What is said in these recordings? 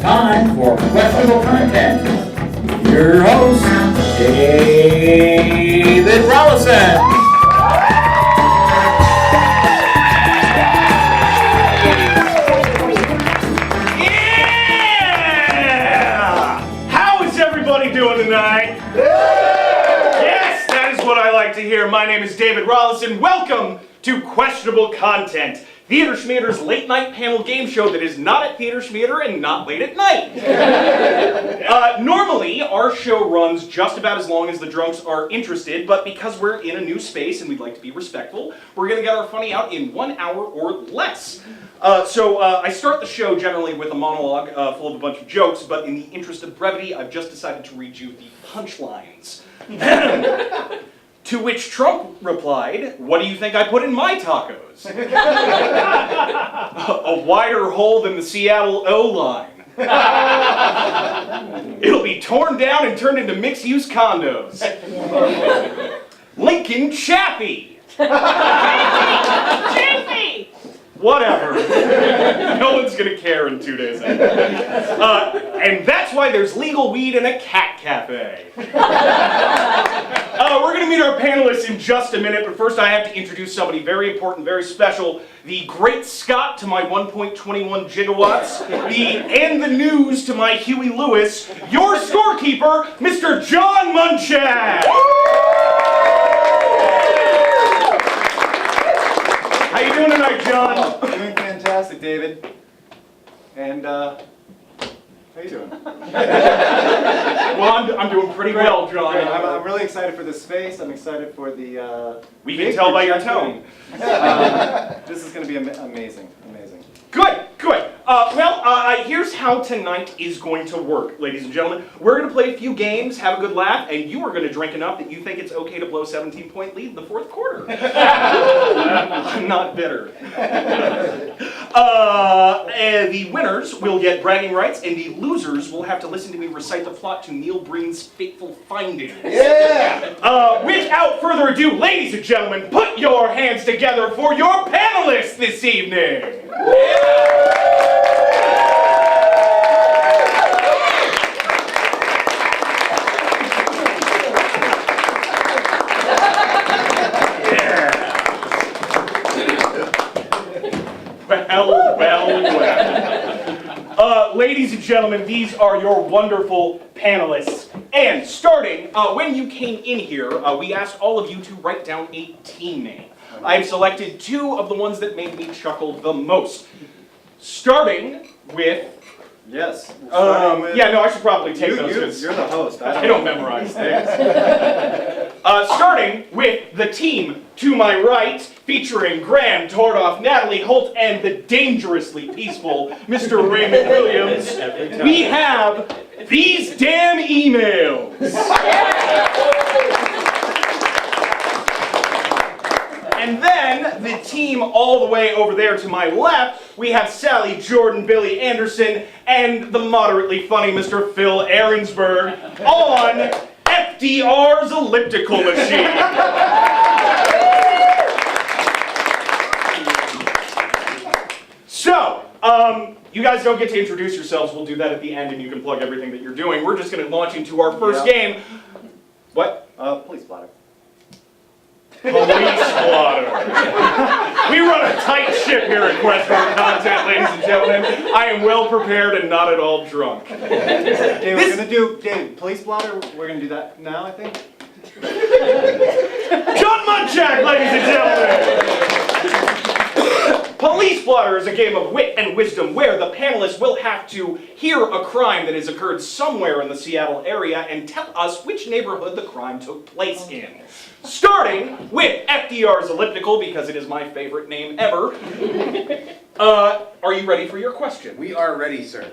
time for questionable content. Your host, David Rollison. Yeah! How is everybody doing tonight? Yes, that is what I like to hear. My name is David Rollison. Welcome to Questionable Content, Theater Schmeater's late night panel game show that is not at Theater Schmeater and not late at night. Normally, our show runs just about as long as the drunks are interested, but because we're in a new space and we'd like to be respectful, we're going to get our funny out in 1 hour or less. So I start the show generally with a monologue full of a bunch of jokes, but in the interest of brevity, I've just decided to read you the punchlines. To which Trump replied, "What do you think I put in my tacos?" A wider hole than the Seattle O-line. It'll be torn down and turned into mixed-use condos. Lincoln Chappie. Chappie! Whatever. No one's gonna care in 2 days. And that's why there's legal weed in a cat cafe. We're gonna meet our panelists in just a minute, but first I have to introduce somebody very important, very special. The Great Scott to my 1.21 gigawatts. And the news to my Huey Lewis. Your scorekeeper, Mr. John Munchak. How you doing tonight, John? Oh, doing fantastic, David. And, how you doing? Well, I'm doing pretty well, John. Great. I'm really excited for this space. I'm excited for the, we can tell by your tone. This is going to be amazing, amazing. Good, good. Here's how tonight is going to work, ladies and gentlemen. We're going to play a few games, have a good laugh, and you are going to drink enough that you think it's okay to blow 17-point lead in the fourth quarter. I'm not bitter. The winners will get bragging rights, and the losers will have to listen to me recite the plot to Neil Breen's Fateful Findings. Yeah! Without further ado, ladies and gentlemen, put your hands together for your panelists this evening. Well. Ladies and gentlemen, these are your wonderful panelists. And starting, when you came in here, we asked all of you to write down a team name. I've selected 2 of the ones that made me chuckle the most. Starting with... Yes. Yeah, no, I should probably take those. You're the host. I don't memorize things. Starting with the team to my right, featuring Graham, Tordoff, Natalie, Holt, and the dangerously peaceful Mr. Raymond Williams, we have these damn emails. And then the team all the way over there to my left, we have Sally, Jordan, Billy Anderson, and the moderately funny Mr. Phill Arensberg on FDR's elliptical machine. So, you guys don't get to introduce yourselves. We'll do that at the end, and you can plug everything that you're doing. We're just going to launch into our first game. What? Police blotter. Police blotter. We run a tight ship here at Questionable Content, ladies and gentlemen. I am well prepared and not at all drunk. Okay, we're going to do, David, police blotter. We're going to do that now, I think. John Munchak, ladies and gentlemen. Police blotter is a game of wit and wisdom where the panelists will have to hear a crime that has occurred somewhere in the Seattle area and tell us which neighborhood the crime took place in. Starting with FDR's elliptical, because it is my favorite name ever. Are you ready for your question? We are ready, sir.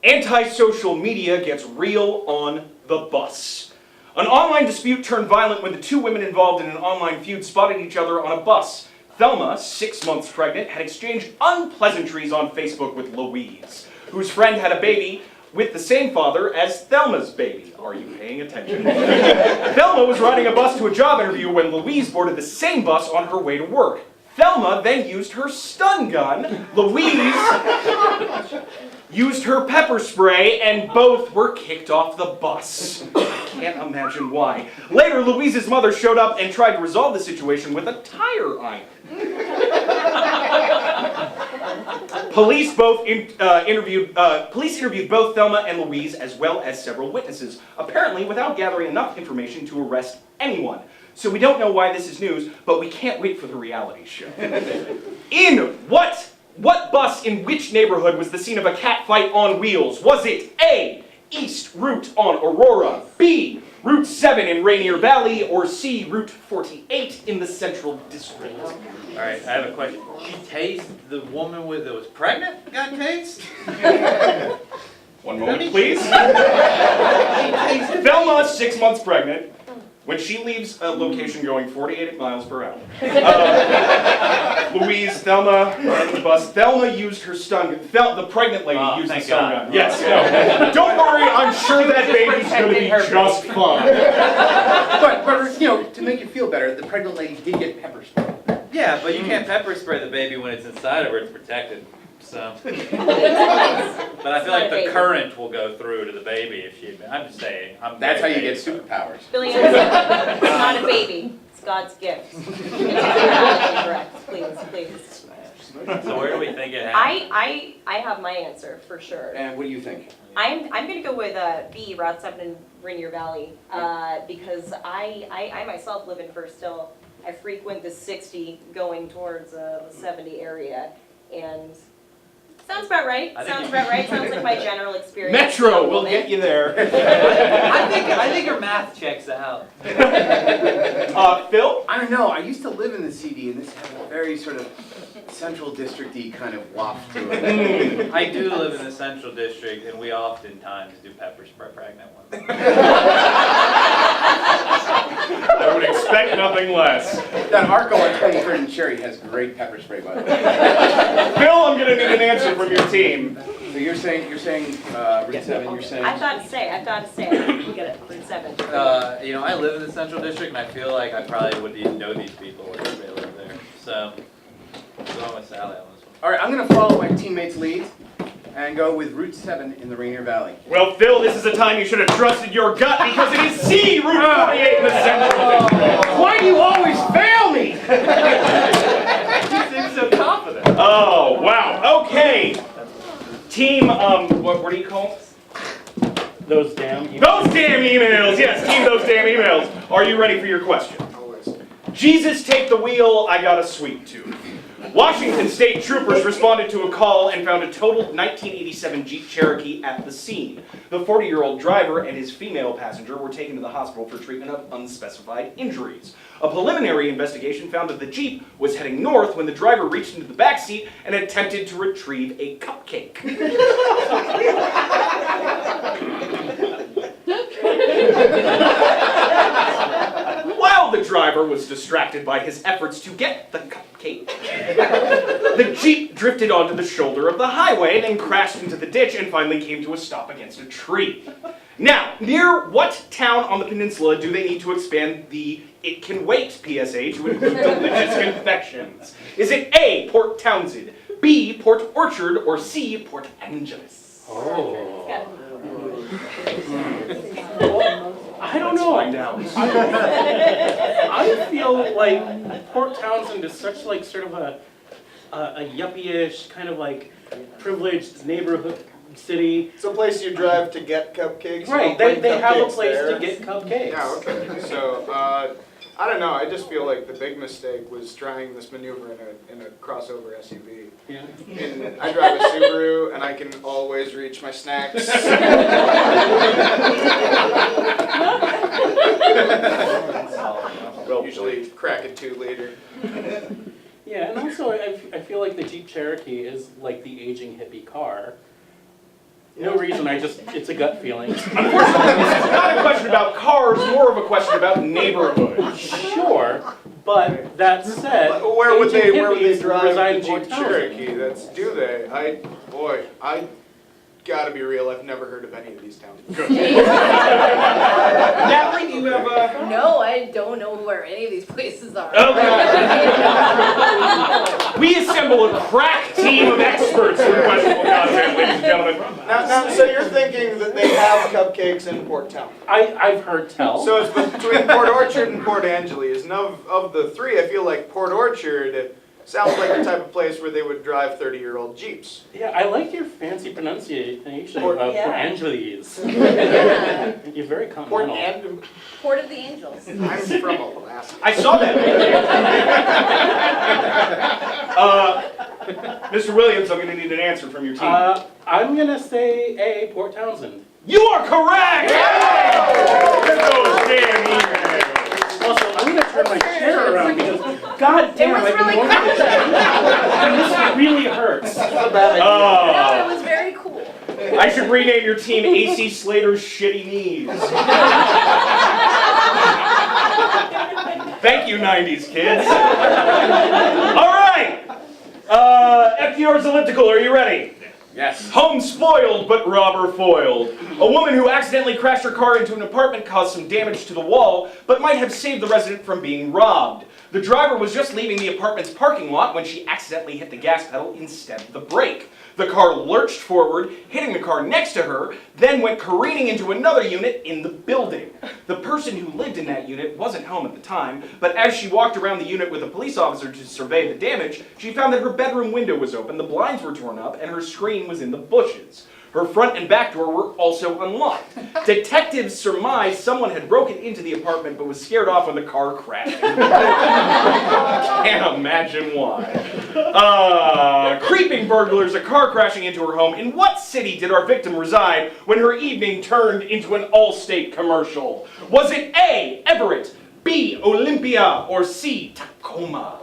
Anti-social media gets real on the bus. An online dispute turned violent when the 2 women involved in an online feud spotted each other on a bus. Thelma, 6 months pregnant, had exchanged unpleasantries on Facebook with Louise, whose friend had a baby with the same father as Thelma's baby. Are you paying attention? Thelma was riding a bus to a job interview when Louise boarded the same bus on her way to work. Thelma then used her stun gun. Louise used her pepper spray, and both were kicked off the bus. I can't imagine why. Later, Louise's mother showed up and tried to resolve the situation with a tire iron. Police interviewed both Thelma and Louise, as well as several witnesses, apparently without gathering enough information to arrest anyone. So we don't know why this is news, but we can't wait for the reality show. In what bus in which neighborhood was the scene of a cat fight on wheels? Was it A, East Route on Aurora, B, Route 7 in Rainier Valley, or C, Route 48 in the Central District? All right, I have a question. She tased the woman that was pregnant? Got tased? One moment, please. Thelma, 6 months pregnant. When she leaves a location going 48 miles per hour. Louise, Thelma, on the bus. Thelma used her stun gun. The pregnant lady used the stun gun. Yes, no. Don't worry, I'm sure that baby's going to be just fine. But you know, to make you feel better, the pregnant lady did get pepper spray. Yeah, but you can't pepper spray the baby when it's inside of her. It's protected. So. But I feel like the current will go through to the baby if she. I'm just saying. That's how you get superpowers. Billy, it's not a baby. It's God's gift. Correct. Please. So where do we think it happened? I have my answer for sure. And what do you think? I'm going to go with B, Route 7 in Rainier Valley, because I myself live in First Hill. I frequent the 60 going towards the 70 area, and sounds about right. Sounds like my general experience. Metro will get you there. I think her math checks out. Phil? I don't know. I used to live in the CD, and this has a very sort of central district-y kind of waft to it. I do live in the Central District, and we oftentimes do pepper spray pregnant women. I would expect nothing less. That Arco on 23rd and Cherry has great pepper spray, by the way. Phil, I'm going to need an answer from your team. So you're saying Route 7, you're saying? I've got to say, we get it, Route 7. You know, I live in the Central District, and I feel like I probably would even know these people if they live there. So, I'm going with Sally on this one. All right, I'm going to follow my teammates' lead and go with Route 7 in the Rainier Valley. Well, Phil, this is a time you should have trusted your gut because it is C, Route 48 in the Central District. Why do you always fail me? You seem so confident. Oh, wow. Okay. Team, what do you call it? Those damn emails. Those damn emails! Yes, team, those damn emails. Are you ready for your question? Jesus, take the wheel, I got a sweet tooth. Washington State troopers responded to a call and found a totaled 1987 Jeep Cherokee at the scene. The 40-year-old driver and his female passenger were taken to the hospital for treatment of unspecified injuries. A preliminary investigation found that the Jeep was heading north when the driver reached into the back seat and attempted to retrieve a cupcake. While the driver was distracted by his efforts to get the cupcake, the Jeep drifted onto the shoulder of the highway, then crashed into the ditch and finally came to a stop against a tree. Now, near what town on the peninsula do they need to expand the "It Can Wait" PSA to include delicious confections? Is it A, Port Townsend, B, Port Orchard, or C, Port Angeles? Oh. I don't know. Find out. I feel like Port Townsend is such like sort of a yuppie-ish kind of like privileged neighborhood city. It's a place you drive to get cupcakes. Right, they have a place to get cupcakes. Yeah, okay. So, I don't know. I just feel like the big mistake was trying this maneuver in a crossover SUV. Yeah. And I drive a Subaru, and I can always reach my snacks. Well, usually crack a 2-liter. Yeah, and also I feel like the Jeep Cherokee is like the aging hippie car. No reason, it's a gut feeling. Unfortunately, this is not a question about cars, more of a question about neighborhoods. Sure, but that said, Where would they hippies drive reside in the Jeep Jeep Cherokee. Cherokee? Do they? gotta be real. I've never heard of any of these towns. Natalie, do you have a... No, I don't know where any of these places are. We assemble a crack team of experts in questionable content, ladies and gentlemen. Now, so you're thinking that they have cupcakes in Port Town? I've heard tell. So it's between Port Orchard and Port Angeles. And of the three, I feel like Port Orchard sounds like the type of place where they would drive 30-year-old Jeeps. Yeah, I like your fancy pronunciation Port- of Yeah. Port Angeles. Yeah. You're very Port continental. Port of the Angels. I'm from Alaska. I saw that. Mr. Williams, I'm going to need an answer from your team. I'm gonna say A, Port Townsend. You are correct! Get those damn emails. Also, I'm gonna turn my chair around because, god damn, was I've been really wanting to and this really hurts. No, it Oh, was very cool. I should rename your team AC Slater's Shitty Knees. Thank you, 90s kids. All right. FDR's elliptical, are you ready? Yes. Home spoiled, but robber foiled. A woman who accidentally crashed her car into an apartment caused some damage to the wall, but might have saved the resident from being robbed. The driver was just leaving the apartment's parking lot when she accidentally hit the gas pedal instead of the brake. The car lurched forward, hitting the car next to her, then went careening into another unit in the building. The person who lived in that unit wasn't home at the time, but as she walked around the unit with a police officer to survey the damage, she found that her bedroom window was open, the blinds were torn up, and her screen was in the bushes. Her front and back door were also unlocked. Detectives surmised someone had broken into the apartment but was scared off when the car crashed. Can't imagine why. Creeping burglars, a car crashing into her home. In what city did our victim reside when her evening turned into an Allstate commercial? Was it A, Everett, B, Olympia, or C, Tacoma?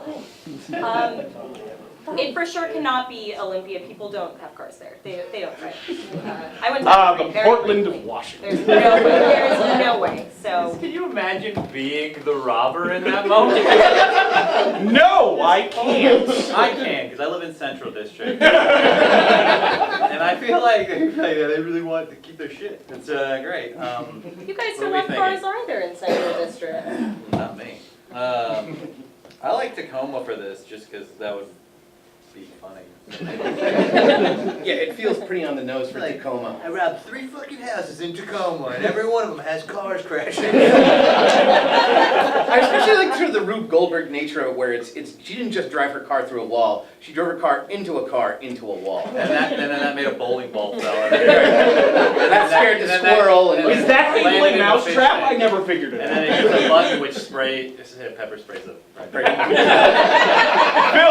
It for sure cannot be Olympia. People don't have cars there. They don't drive. I went to The Everett very Portland quickly. of Washington. There's no way. So Can you imagine being the robber in that moment? No, I can't. I can, because I live in Central District. And I feel like they really want to keep their shit. It's great. you guys What don't are we have cars thinking? either in Central District. Not me. I like Tacoma for this, just because that would be funny. Yeah, it feels pretty on the nose for Tacoma. I robbed 3 fucking houses in Tacoma, and every one of them has cars crashing. I especially like sort of the Rube Goldberg nature of where it's she didn't just drive her car through a wall, she drove her car into a wall. And then that made a bowling ball fell out. That scared the squirrel. And Is that Landed legally in a fish mousetrap? tank. I never figured it And out. then it hits a button which pepper sprays it. Phil,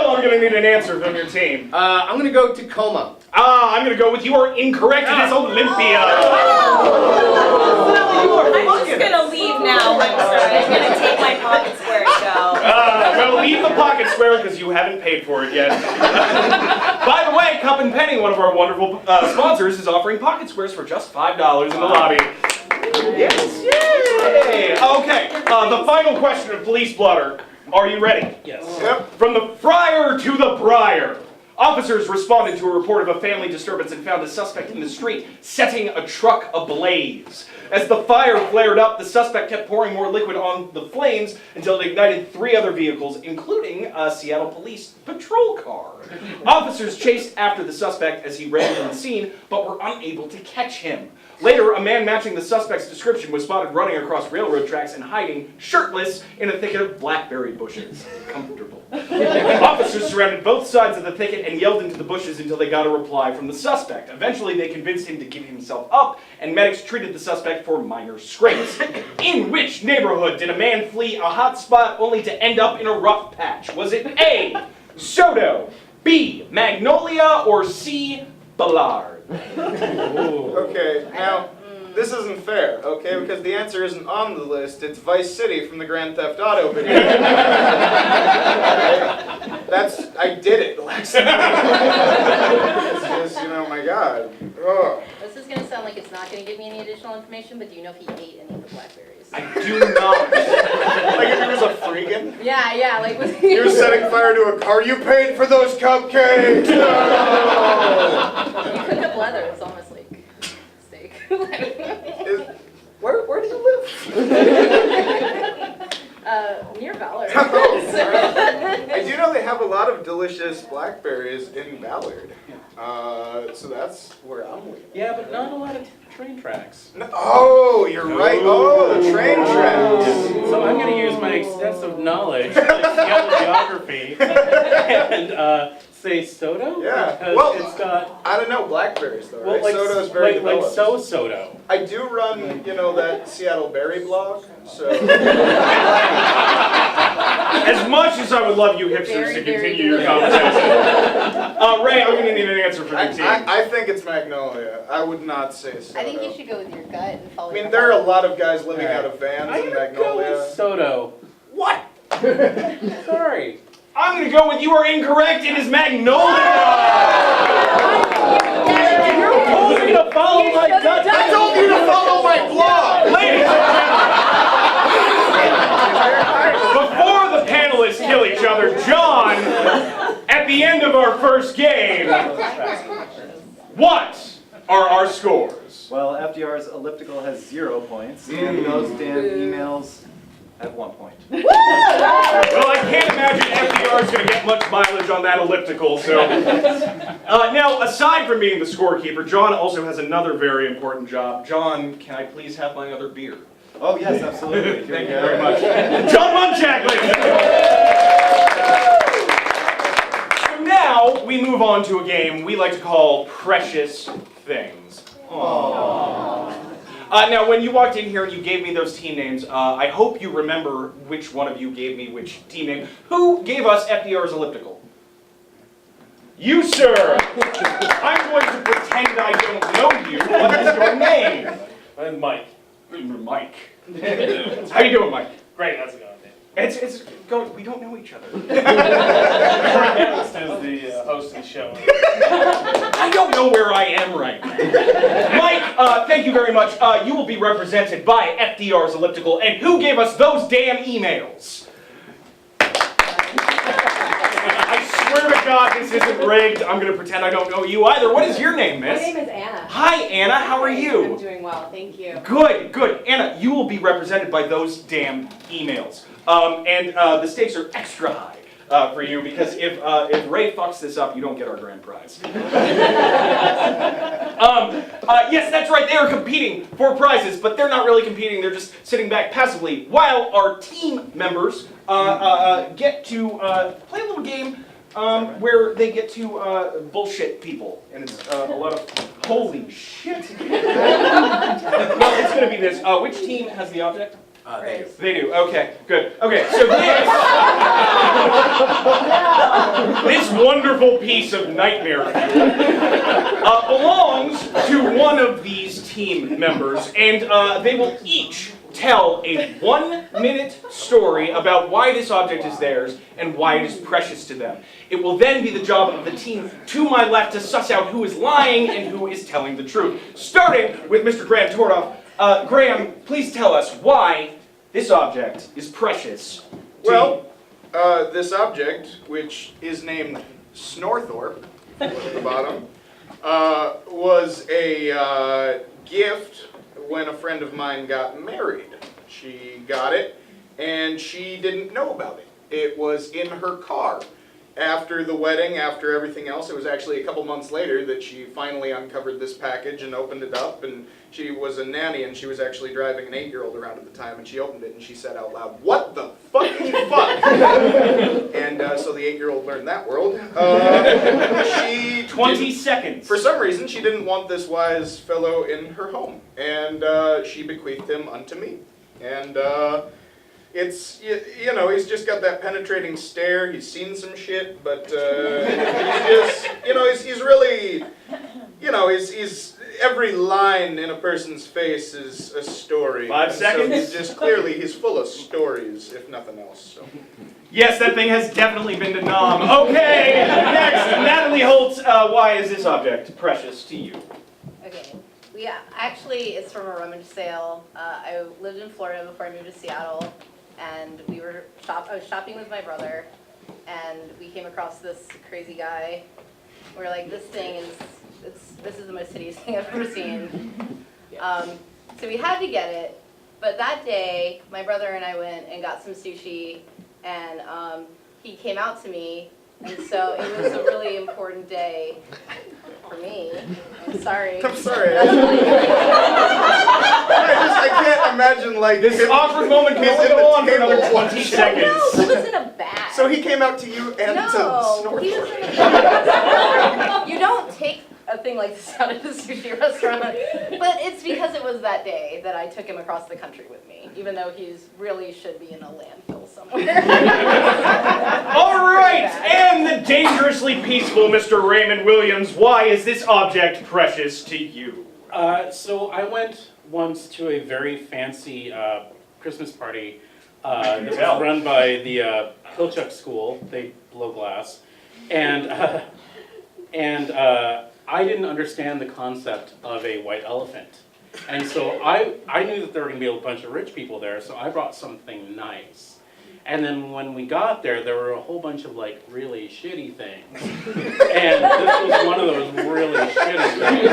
I'm going to need an answer from your team. I'm gonna go Tacoma. I'm going to go with you are incorrect. It is Olympia. I'm just gonna leave now. I'm sorry. I'm gonna take my pocket square and go. Well, leave the pocket square because you haven't paid for it yet. By the way, Cup and Penny, one of our wonderful sponsors, is offering pocket squares for just $5 in the lobby. Yes. Yay. Okay. The final question of Police Blotter. Are you ready? Yes. Yep. From the friar to the briar. Officers responded to a report of a family disturbance and found a suspect in the street setting a truck ablaze. As the fire flared up, the suspect kept pouring more liquid on the flames until it ignited 3 other vehicles, including a Seattle police patrol car. Officers chased after the suspect as he ran from the scene, but were unable to catch him. Later, a man matching the suspect's description was spotted running across railroad tracks and hiding, shirtless, in a thicket of blackberry bushes. Comfortable. Officers surrounded both sides of the thicket and yelled into the bushes until they got a reply from the suspect. Eventually, they convinced him to give himself up, and medics treated the suspect for minor scrapes. In which neighborhood did a man flee a hot spot only to end up in a rough patch? Was it A, Soto, B, Magnolia, or C, Ballard? Okay, now, this isn't fair, okay? Because the answer isn't on the list. It's Vice City from the Grand Theft Auto video. I did it last night. It's just, my God. Ugh. This is gonna sound like it's not gonna give me any additional information, but do you know if he ate any of the blackberries? I do not. Like if he was a freaking? Yeah, like was He was setting fire to a car. You paid for those cupcakes! No! You cook up leathers, honestly. Where do you live? Near Ballard. I do know they have a lot of delicious blackberries in Ballard. So that's where I'm living. Yeah, but not a lot of train tracks. No, oh, you're right. Oh, the train tracks. So I'm going to use my extensive knowledge of Seattle geography and say Soto? Yeah. Because Well, it's got, I don't know blackberries though, well, right? like, Soto's very like developed. Soto. I do run, you know, that Seattle Berry blog, so. As much as I would love you hipsters Very, to very continue your conversation. Ray, I'm gonna need an answer from your team. I think it's Magnolia. I would not say Soto. I think you should go with your gut and follow I mean, your there are a heart. lot of guys living out of vans I'm in going to go Magnolia. with Soto. What? Sorry. I'm gonna go with you are incorrect. It is Magnolia. You told me to follow my gut. I told you to follow my blog! Ladies and gentlemen, before the panelists kill each other, John, at the end of our first game, what are our scores? Well, FDR's elliptical has 0 points, and those damn emails have 1 point. Well, I can't imagine FDR is going to get much mileage on that elliptical, so. Now, aside from being the scorekeeper, John also has another very important job. John, can I please have my other beer? Oh, yes, absolutely. Thank you very much. John Munchak, ladies and gentlemen. So now, we move on to a game we like to call Precious Things. Aww. Now, when you walked in here and you gave me those team names, I hope you remember which one of you gave me which team name. Who gave us FDR's elliptical? You, sir! I'm going to pretend I don't know you. What is your name? I'm Mike. Mike. How you doing, Mike? Great, how's it going, man? It's going, we don't know each other. Analyst is the host of the show. I don't know where I am right now. Mike, thank you very much. You will be represented by FDR's elliptical, and who gave us those damn emails? I swear to God this isn't rigged. I'm going to pretend I don't know you either. What is your name, miss? My name is Anna. Hi, Anna. How are I'm you? doing well, thank you. Good, good. Anna, you will be represented by those damn emails. And the stakes are extra high for you because if Ray fucks this up, you don't get our grand prize. Yes, that's right. They are competing for prizes, but they're not really competing. They're just sitting back passively while our team members get to play a little game where they get to bullshit people, and it's a lot of holy shit. Well, it's going to be this. Which team has the object? They do. They do. Okay, good. Okay, so this wonderful piece of nightmare fuel belongs to one of these team members, and they will each tell a 1-minute story about why this object is theirs and why it is precious to them. It will then be the job of the team to my left to suss out who is lying and who is telling the truth. Starting with Mr. Graham Tordoff. Graham, please tell us why this object is precious to Well, this object, which is named Snorthorpe at the bottom, was a gift when a friend of mine got married. She got it, and she didn't know about it. It was in her car. After the wedding, after everything else, it was actually a couple months later that she finally uncovered this package and opened it up, and she was a nanny, and she was actually driving an 8-year-old around at the time, and she opened it, and she said out loud, "What the fucking fuck?" And so the 8-year-old learned that world. She 20 seconds. For some reason, she didn't want this wise fellow in her home, and she bequeathed him unto me. And it's, you know, he's just got that penetrating stare. He's seen some shit, but he's just, you know, he's really, you know, he's every line in a person's face is a story. 5 seconds? So he's just clearly, he's full of stories, if nothing else. So. Yes, that thing has definitely been to Nom. Okay, next, Natalie Holt. Why is this object precious to you? Okay. Yeah, actually, it's from a rummage sale. I lived in Florida before I moved to Seattle, and I was shopping with my brother, and we came across this crazy guy. We're like, this thing is, this is the most hideous thing I've ever seen. So we had to get it, but that day, my brother and I went and got some sushi, and he came out to me, and so it was a really important day for me. I'm sorry. I'm sorry. I can't imagine like This awkward moment can only go on for another 20 seconds. No, he was in a bag. So he came out to you and to No, he Snorkel. was in a bag. You don't take a thing like this out of the sushi restaurant. But it's because it was that day that I took him across the country with me, even though he's really should be in a landfill somewhere. All right, and the dangerously peaceful Mr. Raymond Williams, why is this object precious to you? So I went once to a very fancy Christmas party that was run by the Munchak school. They blow glass, and I didn't understand the concept of a white elephant, and so I knew that there were going to be a bunch of rich people there, so I brought something nice. And then when we got there, there were a whole bunch of like really shitty things, and this was one of those really shitty things.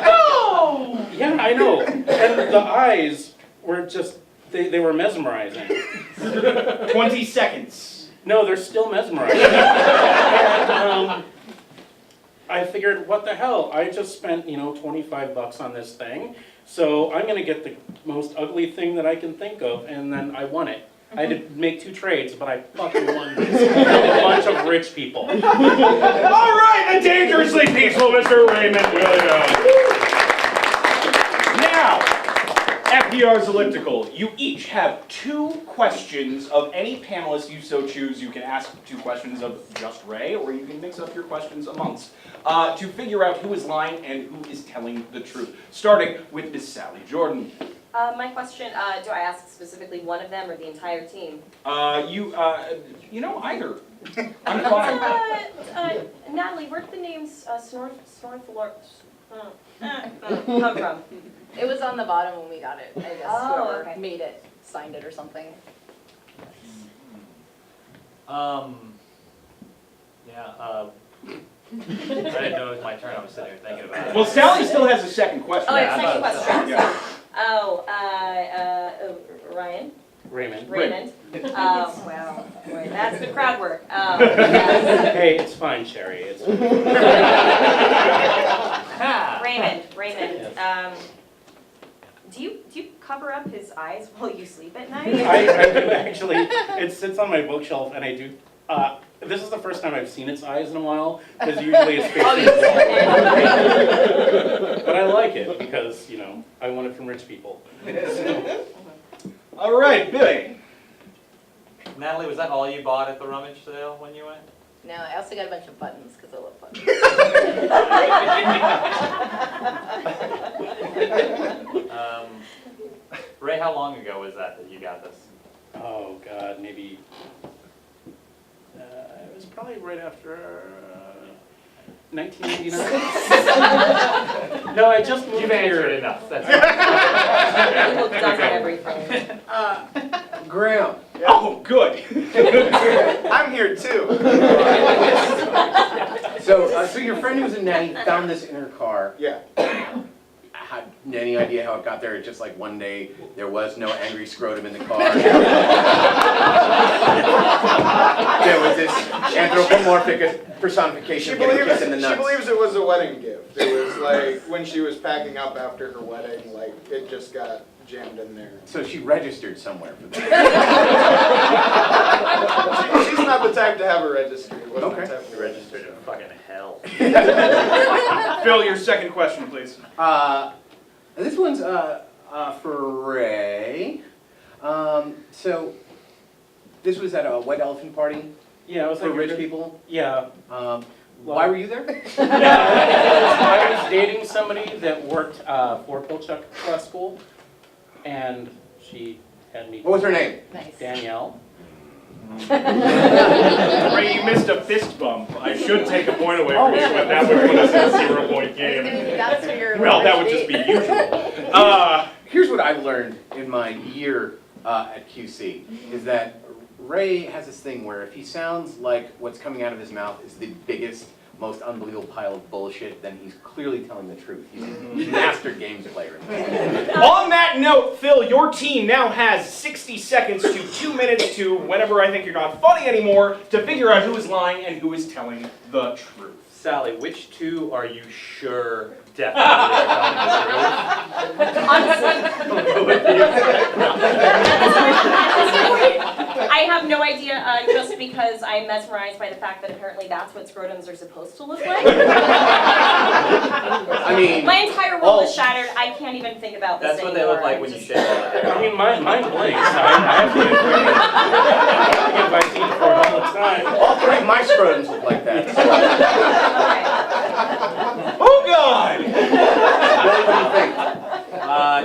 Oh! Yeah, I know. And the eyes were just, they were mesmerizing. 20 seconds. No, they're still mesmerizing. And I figured, what the hell? I just spent, $25 on this thing, so I'm gonna get the most ugly thing that I can think of, and then I won it. I had to make 2 trades, but I fucking won this. A bunch of rich people. All right, the dangerously peaceful Mr. Raymond Williams. Now, FDR's elliptical. You each have 2 questions of any panelist you so choose. You can ask 2 questions of just Ray, or you can mix up your questions amongst to figure out who is lying and who is telling the truth. Starting with Miss Sally Jordan. My question, do I ask specifically one of them or the entire team? Either. I'm fine. Natalie, where did the names come from? It was on the bottom when we got it. I guess whoever okay. made it signed it or something. I didn't know it was my turn, I was sitting here thinking about it. Well, Sally still has a second question. Oh, yeah, second thought question. Yeah. Ryan? Raymond. Raymond. Wow, boy, that's good crowd work. Yes. Hey, it's fine, Sherry. It's fine. Raymond. Yes. Do you cover up his eyes while you sleep at night? I do actually. It sits on my bookshelf, and I do. This is the first time I've seen its eyes in a while, because usually it's facing the wall. But I like it because, I want it from rich people. So. All right, Billy. Natalie, was that all you bought at the rummage sale when you went? No, I also got a bunch of buttons because I love buttons. Ray, how long ago was that you got this? Oh God, maybe. It was probably right after 1989. No, I just moved You've here. answered enough. That's You looked up at everything. Graham. Oh, good. I'm here too. So your friend who was in Natty found this in her car. Yeah. Had any idea how it got there? Just like one day there was no angry scrotum in the car. There was this anthropomorphic personification of getting kicked in the nuts. She believes it was a wedding gift. It was like when she was packing up after her wedding, like it just got jammed in there. So she registered somewhere for that. She's not the type to have a registry. It wasn't Okay. the type to registered in fucking hell. Phil, your second question, please. This one's for Ray. So this was at a white elephant party Yeah, I was for like rich people. Yeah. Why were you there? I was dating somebody that worked for Munchak School, and she had me. What was her name? Nice. Danielle. Ray, you missed a fist bump. I should take a point away from you, but that would put us in a 0-point game. That's for your Well, that would just be usual. Here's what I've learned in my year at QC, is that Ray has this thing where if he sounds like what's coming out of his mouth is the biggest most unbelievable pile of bullshit, then he's clearly telling the truth. He's a master games player. On that note, Phil, your team now has 60 seconds to 2 minutes to whenever I think you're not funny anymore to figure out who is lying and who is telling the truth. Sally, which two are you sure definitely are telling the truth? I have no idea, just because I'm mesmerized by the fact that apparently that's what scrotums are supposed to look like. I mean, My entire world is shattered. I can't even think about this That's what they anymore. look like when you shave all the hair. I mean, mine blinks. I have to get my teeth for it all the time. all three of my scrotums look like that. So. Oh, God! What do you think?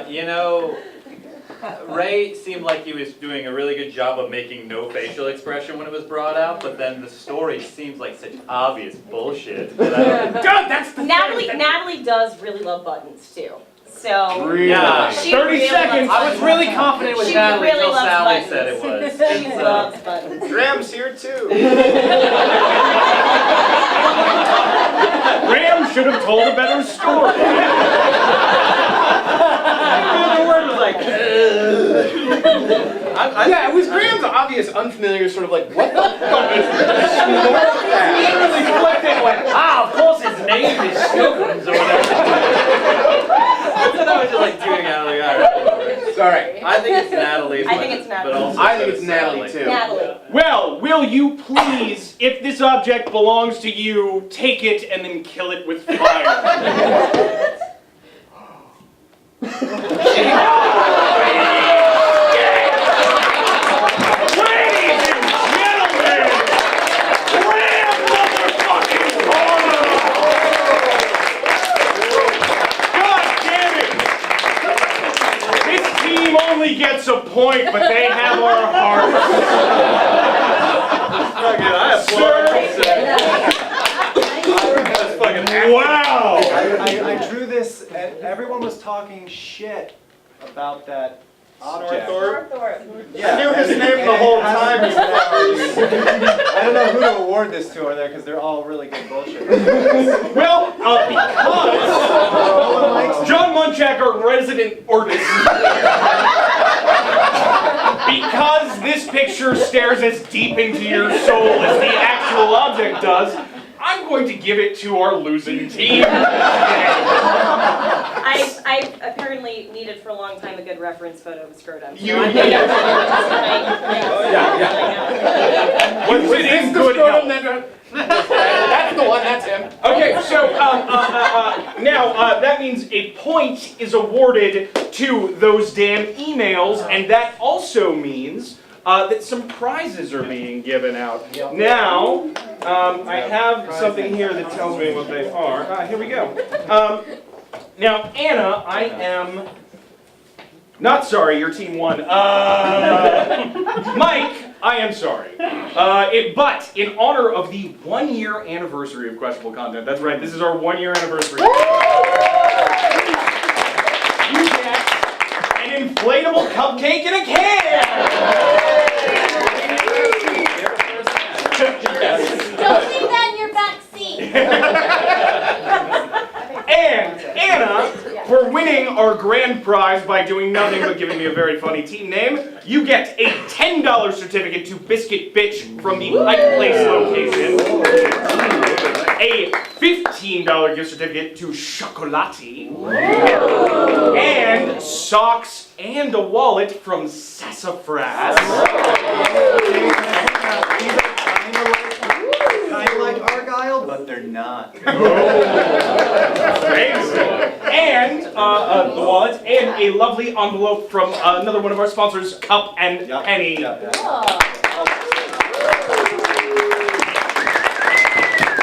You know, Ray seemed like he was doing a really good job of making no facial expression when it was brought out, but then the story seems like such obvious bullshit. That I don't- God, that's the Natalie does really love buttons too. So Yeah. she 30 really seconds. loves I was really confident with She Natalie really until loves Sally buttons. said it was. She And so- loves buttons. Graham's here too. Graham should have told a better story. The word was like, Yeah, it was Graham's obvious, unfamiliar sort of like, what the fuck is this? really flipped it, went, of course his name is Snookums or whatever. That's what I was just like doing out of the eye. Sorry. I think it's Natalie's. I think it's Natalie. But also I think so it's is Natalie Sally. too. Natalie. Well, will you please, if this object belongs to you, take it and then kill it with fire? Ladies and gentlemen, Graham motherfucking Tordoff! God damn it! This team only gets a point, but they have our hearts. That's fucking Wow! I drew this and everyone was talking shit about that object. I knew his name the whole time. I don't know who to award this to over there because they're all really good bullshit. Well, because John Munchak, our resident artist, because this picture stares as deep into your soul as the actual object does, I'm going to give it to our losing team. I've apparently needed for a long time a good reference photo of a scrotum. So You- I think that's Was it in good health? That's the one, that's him. Okay, so now that means a point is awarded to those damn emails, and that also means that some prizes are being given out. Now, I have something here that tells me what they are. Here we go. Now, Anna, I am not sorry, your team won. Mike, I am sorry. But in honor of the 1 year anniversary of Questionable Content, that's right, this is our 1 year anniversary. You get an inflatable cupcake in a can! Don't leave that in your back seat. And Anna, for winning our grand prize by doing nothing but giving me a very funny team name, you get a $10 certificate to Biscuit Bitch from the Pike Place location, a $15 gift certificate to Chocolati, and socks and a wallet from Sassafras. Kind of like Argyle, but they're not. And the wallet, and a lovely envelope from another one of our sponsors, Cup and Penny.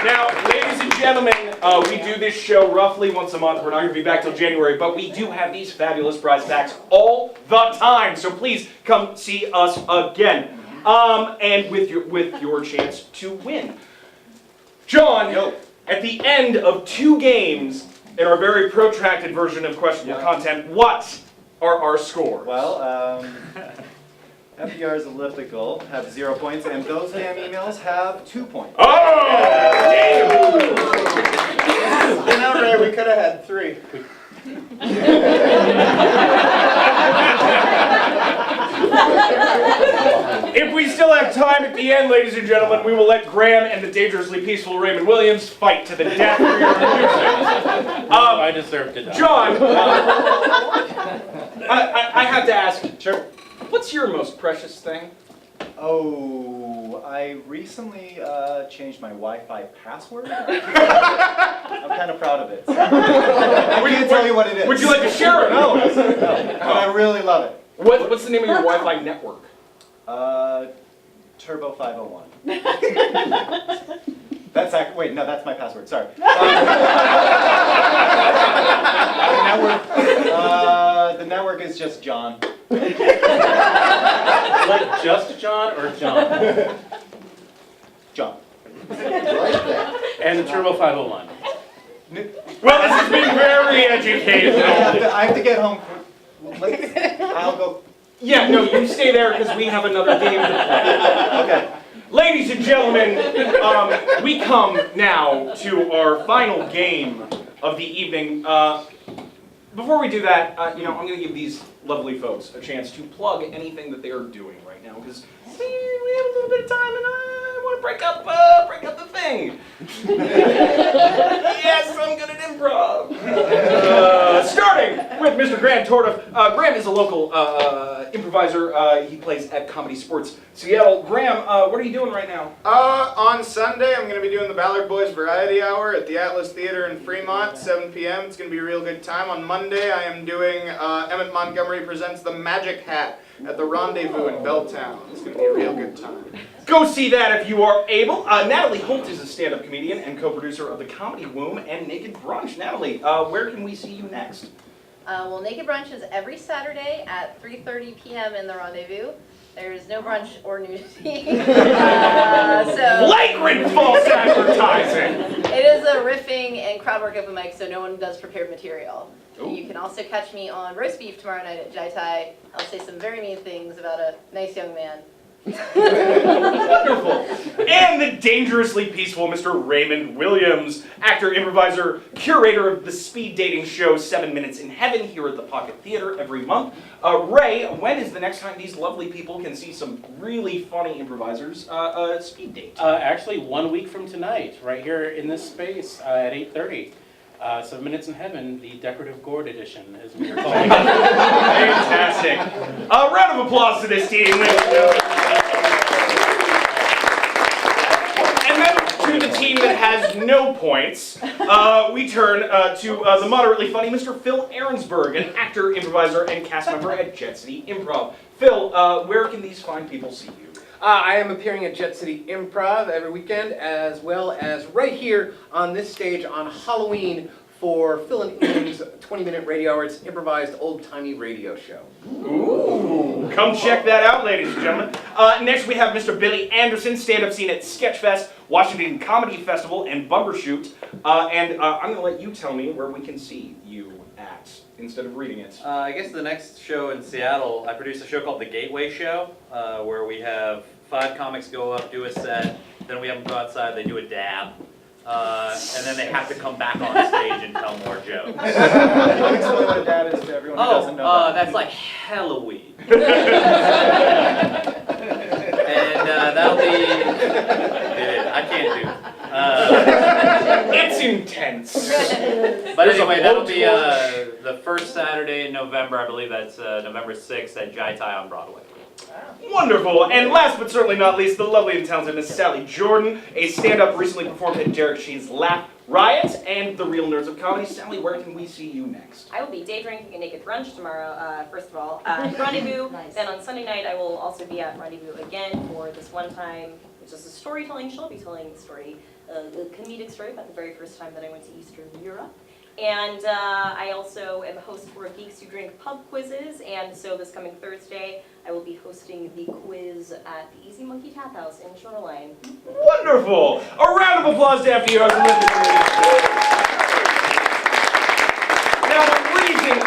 Now, ladies and gentlemen, we do this show roughly once a month. We're not going to be back till January, but we do have these fabulous prize packs all the time. So please come see us again, and with your chance to win. John, at the end of 2 games in our very protracted version of Questionable Content, what are our scores? Well, FDR's elliptical have 0 points, and those damn emails have 2 points. Oh! You know, Ray, we could have had 3. If we still have time at the end, ladies and gentlemen, we will let Graham and the dangerously peaceful Raymond Williams fight to the death for your amusement. I deserve to die. John, I have to ask, Sure. what's your most precious thing? Oh, I recently changed my Wi-Fi password. I'm kind of proud of it. I can't tell you what it is. Would you like to share it? No, but I really love it. What's the name of your Wi-Fi network? Turbo 501. Wait, no, that's my password. Sorry. The network is just John. Like just John or John? John. And the Turbo 501. Well, this has been very educational. I have to get home. I'll go. Yeah, no, you stay there because we have another game to play. Okay. Ladies and gentlemen, we come now to our final game of the evening. Before we do that, I'm going to give these lovely folks a chance to plug anything that they are doing right now because we have a little bit of time and I want to break up the thing. Yes, I'm good at improv. Starting with Mr. Graham Tordoff. Graham is a local improviser. He plays at Comedy Sports Seattle. Graham, what are you doing right now? On Sunday, I'm going to be doing the Ballard Boys Variety Hour at the Atlas Theater in Fremont, 7 p.m. It's going to be a real good time. On Monday, I am doing Emmett Montgomery Presents The Magic Hat at the Rendezvous in Belltown. It's going to be a real good time. Go see that if you are able. Natalie Holt is a stand-up comedian and co-producer of The Comedy Womb and Naked Brunch. Natalie, where can we see you next? Well, Naked Brunch is every Saturday at 3:30 p.m. in the Rendezvous. There's no brunch or nudity. Flagrant false advertising! It is a riffing and crowd work open mic, so no one does prepared material. Ooh. You can also catch me on roast beef tomorrow night at Jai Thai. I'll say some very mean things about a nice young man. Wonderful. And the dangerously peaceful Mr. Raymond Williams, actor, improviser, curator of the speed dating show 7 Minutes in Heaven here at the Pocket Theater every month. Ray, when is the next time these lovely people can see some really funny improvisers speed date? Actually, 1 week from tonight, right here in this space at 8:30. 7 Minutes in Heaven, the Decorative Gourd Edition, as we are calling it. Fantastic. A round of applause to this team. And then to the team that has no points, we turn to the moderately funny Mr. Phill Arensberg, an actor, improviser, and cast member at Jet City Improv. Phill, where can these fine people see you? I am appearing at Jet City Improv every weekend, as well as right here on this stage on Halloween for Phill and Ian's 20-minute radio hour. It's improvised old-timey radio show. Ooh, come check that out, ladies and gentlemen. Next we have Mr. Billy Anderson, stand-up scene at Sketchfest, Washington Comedy Festival, and Bumbershoot. And I'm going to let you tell me where we can see you at, instead of reading it. I guess the next show in Seattle, I produce a show called The Gateway Show, where we have 5 comics go up, do a set, then we have them go outside, they do a dab, and then they have to come back on stage and tell more jokes. Can you explain what a dab is to everyone who doesn't know that? That's like Halloween. And that'll be, I can't do. It's intense. But anyway, that'll be the first Saturday in November. I believe that's November 6th at Jai Thai on Broadway. Wonderful. And last but certainly not least, the lovely and talented Miss Sally Jordan, a stand-up recently performed at Derek Sheen's Laugh Riot and The Real Nerds of Comedy. Sally, where can we see you next? I will be day drinking a Naked Brunch tomorrow, first of all, at Rendezvous. Nice. Then on Sunday night, I will also be at Rendezvous again for this one time, which is a storytelling show. I'll be telling the story, a comedic story about the very first time that I went to Eastern Europe. And I also am a host for Geeks Who Drink pub quizzes, and so this coming Thursday, I will be hosting the quiz at the Easy Monkey Tap House in Shoreline. Wonderful! A round of applause to FDR's. Now,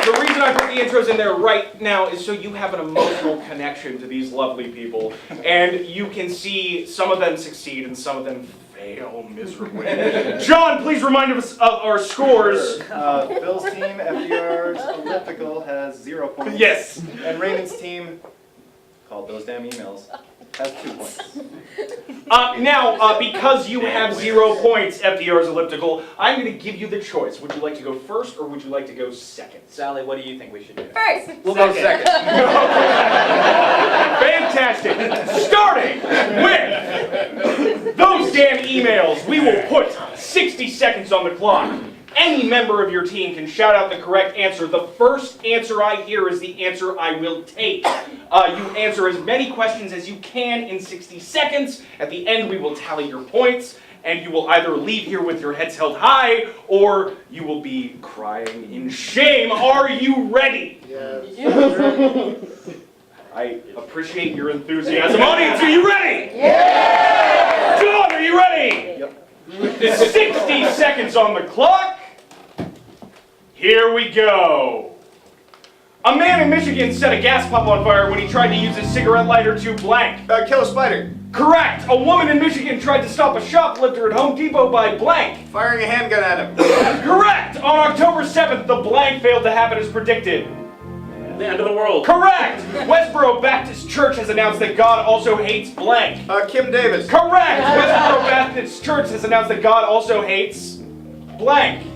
the reason I put the intros in there right now is so you have an emotional connection to these lovely people, and you can see some of them succeed and some of them fail miserably. John, please remind us of our scores. Phil's team, FDR's elliptical, has 0 points. Yes. And Raymond's team, called Those Damn Emails, has 2 points. Now, because you have 0 points, FDR's elliptical, I'm going to give you the choice. Would you like to go first or would you like to go second? Sally, what do you think we should do? First. We'll go second. Fantastic. Starting with Those Damn Emails, we will put 60 seconds on the clock. Any member of your team can shout out the correct answer. The first answer I hear is the answer I will take. You answer as many questions as you can in 60 seconds. At the end, we will tally your points, and you will either leave here with your heads held high, or you will be crying in shame. Are you ready? Yes. I appreciate your enthusiasm. Audience, are you ready? Yeah! John, are you ready? Yep. 60 seconds on the clock. Here we go. A man in Michigan set a gas pump on fire when he tried to use his cigarette lighter to blank. Kill a spider. Correct. A woman in Michigan tried to stop a shoplifter at Home Depot by blank. Firing a handgun at him. Correct. On October 7th, the blank failed to happen as predicted. The end of the world. Correct. Westboro Baptist Church has announced that God also hates blank. Kim Davis. Correct. Westboro Baptist Church has announced that God also hates blank.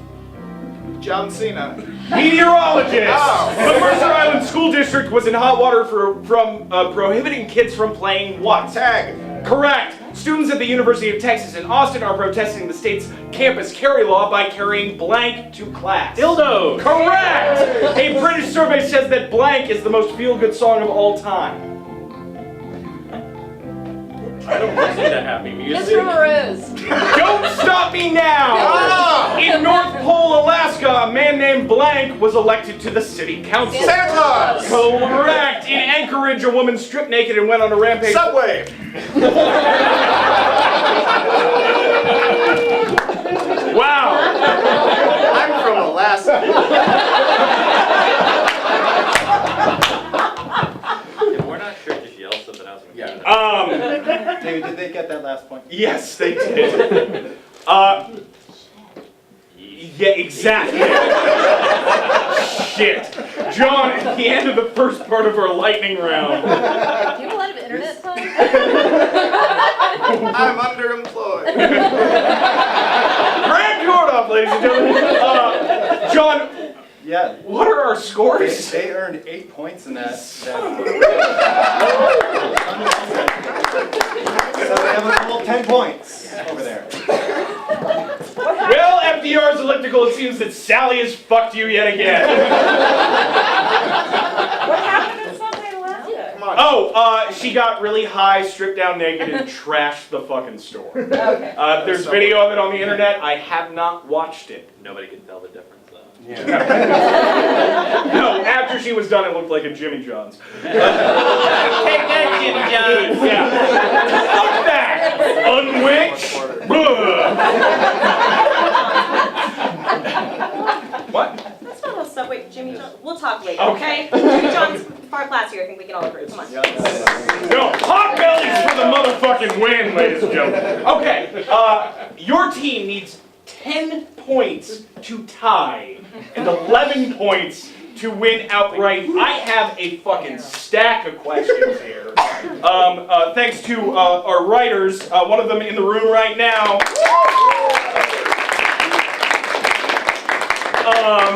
John Cena. Meteorologist. Oh. The Mercer Island School District was in hot water from prohibiting kids from playing what? Tag. Correct. Students at the University of Texas in Austin are protesting the state's campus carry law by carrying blank to class. Dildo. Correct. A British survey says that blank is the most feel-good song of all time. I don't listen to happy music. It's from a rose. Don't stop me now! In North Pole, Alaska, a man named Blank was elected to the city council. Santa Claus. Correct! In Anchorage, a woman stripped naked and went on a rampage. Subway. Wow! I'm from Alaska. If we're not sure, just yell something else. Yeah. David, did they get that last point? Yes, they did. Yeah, exactly. Shit. John, at the end of the first part of our lightning round. Do you have a lot of internet time? I'm underemployed. Grant Tordoff, ladies and gentlemen. John, Yeah. what are our scores? They earned 8 points in that. So they have a full 10 points over there. Well, FDR's elliptical, it seems that Sally has fucked you yet again. What happened in Sunday, Alaska? Come on. Oh, she got really high, stripped down naked, and trashed the fucking store. Okay. There's video of it on the internet. I have not watched it. Nobody can tell the difference, though. No, after she was done, it looked like a Jimmy John's. Take that, Jimmy John's! Yeah. Fuck that! Unwitch! What? That's not a Subway, Jimmy John. We'll talk later, okay? Jimmy John's far classier. I think we can all agree. Come on. No, hot bellies for the motherfucking win, ladies and gentlemen. Okay, your team needs 10 points to tie and 11 points to win outright. I have a fucking stack of questions here. Thanks to our writers, one of them in the room right now.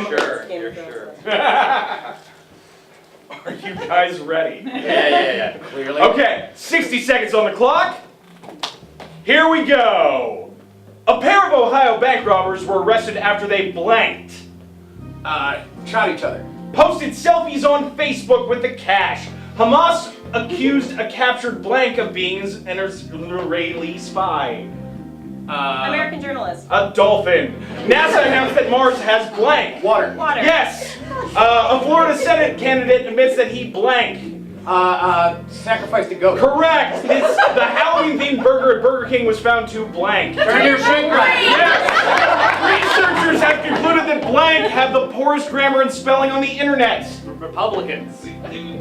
Sure, you're sure. Are you guys ready? Yeah. Clearly. Okay, 60 seconds on the clock. Here we go. A pair of Ohio bank robbers were arrested after they blanked. Shot each other. Posted selfies on Facebook with the cash. Hamas accused a captured blank of being an Israeli spy. American journalist. A dolphin. NASA announced that Mars has blank. Water. Water. Yes. A Florida Senate candidate admits that he blank. Sacrifice the goat. Correct. The Halloween-themed burger at Burger King was found to blank. Turn your finger. Yes. Researchers have concluded that blank have the poorest grammar and spelling on the internet. Republicans.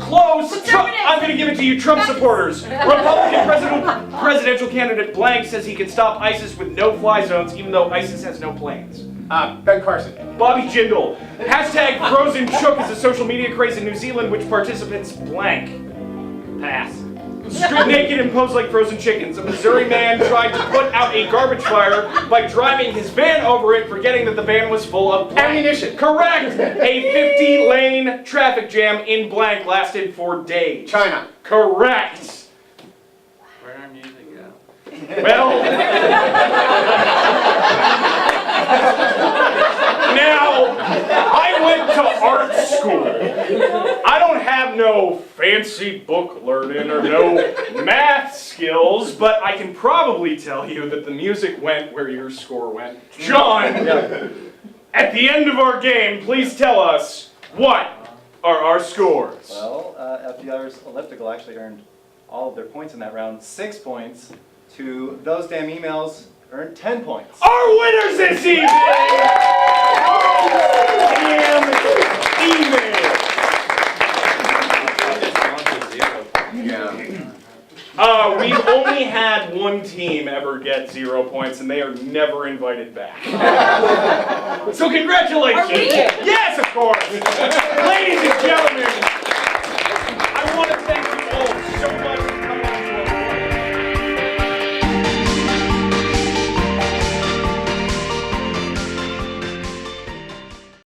Close! I'm going to give it to you, Trump supporters. Republican presidential candidate blank says he can stop ISIS with no-fly zones, even though ISIS has no planes. Ben Carson. Bobby Jindal. Hashtag Frozen Chook is a social media craze in New Zealand, which participants blank. Pass. Strip naked and posed like frozen chickens. A Missouri man tried to put out a garbage fire by driving his van over it, forgetting that the van was full of blank. Ammunition. Correct! A 50-lane traffic jam in blank lasted for days. China. Correct! Where'd our music go? Well... Now, I went to art school. I don't have no fancy book learning or no math skills, but I can probably tell you that the music went where your score went. John, at the end of our game, please tell us, what are our scores? Well, FDR's elliptical actually earned all of their points in that round, 6 points. To those damn emails earned 10 points. Our winners this evening! Damn email! We've only had one team ever get 0 points, and they are never invited back. So congratulations! Are we? Yes, of course!